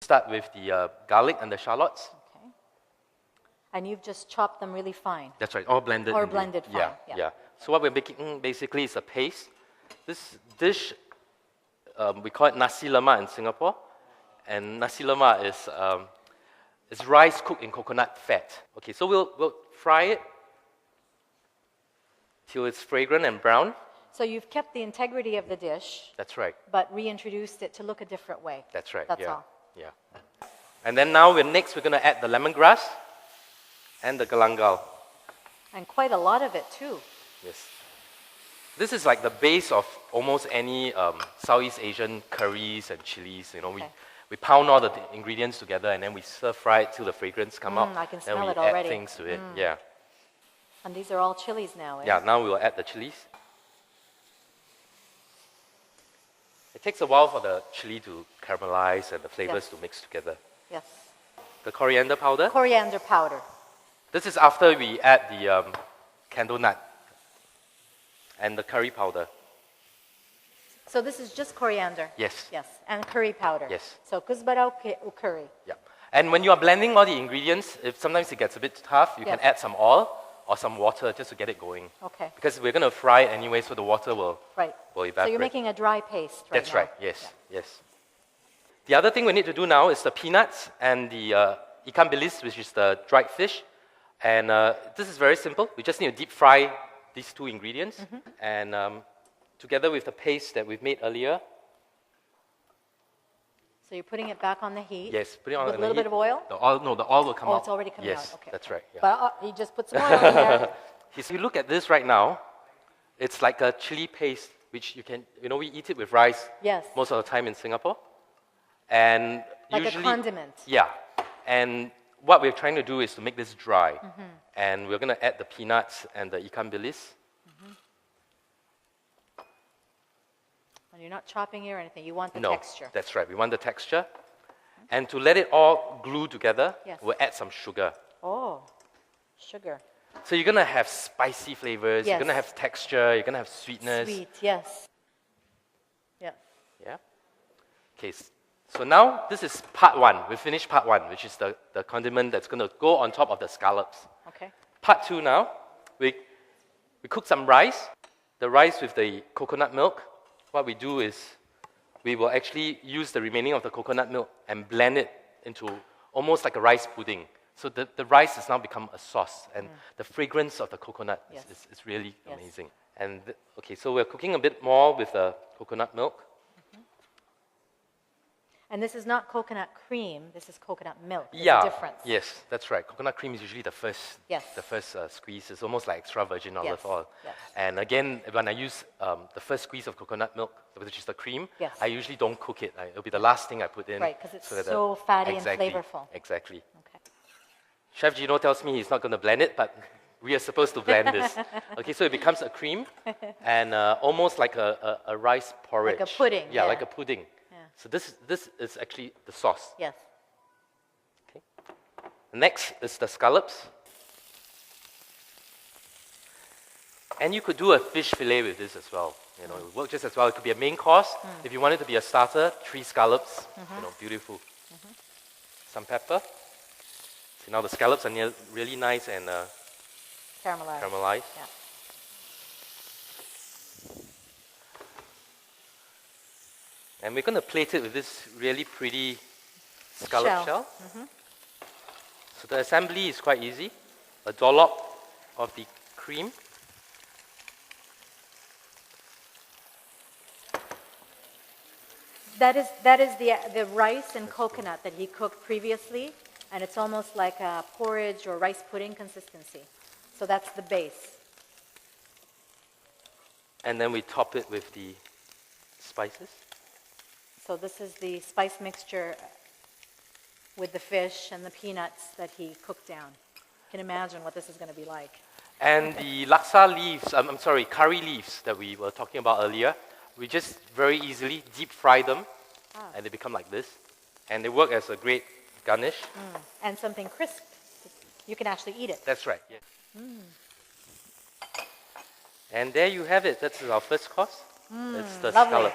start with the garlic and the shallots. Okay. And you've just chopped them really fine. That's right, all blended. Or blended fine. Yeah. So what we're making basically is a paste. This dish, we call it Nasi Lemak in Singapore. And Nasi Lemak is rice cooked in coconut fat. Okay, so we'll fry it till it's fragrant and brown. So you've kept the integrity of the dish. That's right. But reintroduced it to look a different way. That's right. That's all. Yeah. And then now we're going to add the lemongrass and the galangal. And quite a lot of it too. Yes. This is like the base of almost any Southeast Asian curries and chilies. You know, we pound all the ingredients together and then we stir fry it till the fragrance come out. I can smell it already. already. Add things to it. Yeah. And these are all chilies now, eh? Yeah, now we will add the chilies. It takes a while for the chili to caramelize and the flavors to mix together. Yes. The coriander powder. Coriander powder. This is after we add the candle nut and the curry powder. So this is just coriander? Yes. Yes, and curry powder. Yes. So kuzbarao curry. Yeah. And when you are blending all the ingredients, if sometimes it gets a bit tough, you can add some oil or some water just to get it going. Okay. Because we're going to fry it anyway, so the water will evaporate. So you're making a dry paste right That's now. right, yes, yes. The other thing we need to do now is the peanuts and the ikan bilis, which is the dried fish. And this is very simple. We just need to deep fry these two ingredients. And together with the paste that we've made earlier. So you're putting it back on the heat? Yes, putting it on with the a little heat. bit of oil? The oil will come out. Oh, it's already coming out. Yes, Okay. that's right. Yeah. But he just put some oil in there. If you look at this right now, it's like a chili paste, which you can, we eat it with rice most of the time in Singapore. And like usually, a condiment. Yeah. And what we're trying to do is to make this dry. And we're going to add the peanuts and the ikan bilis. And you're not chopping it or anything. You want the texture. No, that's right. We want the texture. And to let it all glue together, we'll add some sugar. Oh, sugar. So you're going to have spicy flavors. You're going to have texture. You're going to have sweetness. Sweet, yes. Yeah. Yeah. Okay. So now this is part one. We finished part one, which is the condiment that's going to go on top of the scallops. Okay. Part two now, we cook some rice. The rice with the coconut milk. What we do is we will actually use the remaining of the coconut milk and blend it into almost like a rice pudding. So the rice has now become a sauce, and the fragrance of the coconut is really amazing. And so we're cooking a bit more with the coconut milk. And this is not coconut cream, this is coconut milk. There's Yeah, a difference. yes, that's right. Coconut cream is usually the first squeeze. It's almost like extra virgin olive oil. Yes. And again, when I use the first squeeze of coconut milk, which is the cream, I usually don't cook it. It'll be the last thing I put in. Right, because it's so fatty and flavorful. Exactly. Okay. Chef Gino tells me he's not going to blend it, but we are supposed to blend this. Okay, so it becomes a cream and almost like a rice porridge. Like a pudding. Yeah, like a pudding. So this is actually the sauce. Yes. Okay. Next is the scallops. And you could do a fish fillet with this as well. It would work just as well. It could be a main course. If you want it to be a starter, 3 scallops. Beautiful. Some pepper. See, now the scallops are really nice and caramelized. Yeah. And we're going to plate it with this really pretty scallop shell. So the assembly is quite easy. A dollop of the cream. That is the rice and coconut that he cooked previously, and it's almost like a porridge or rice pudding consistency. So that's the base. And then we top it with the spices. So this is the spice mixture with the fish and the peanuts that he cooked down. You can imagine what this is going to be like. And the laksa leaves, curry leaves that we were talking about earlier, we just very easily deep fry them, and they become like this. And they work as a great garnish. And something crisp. You can actually eat it. That's right, yes. And there you have it. That's our first course. It's the scallop.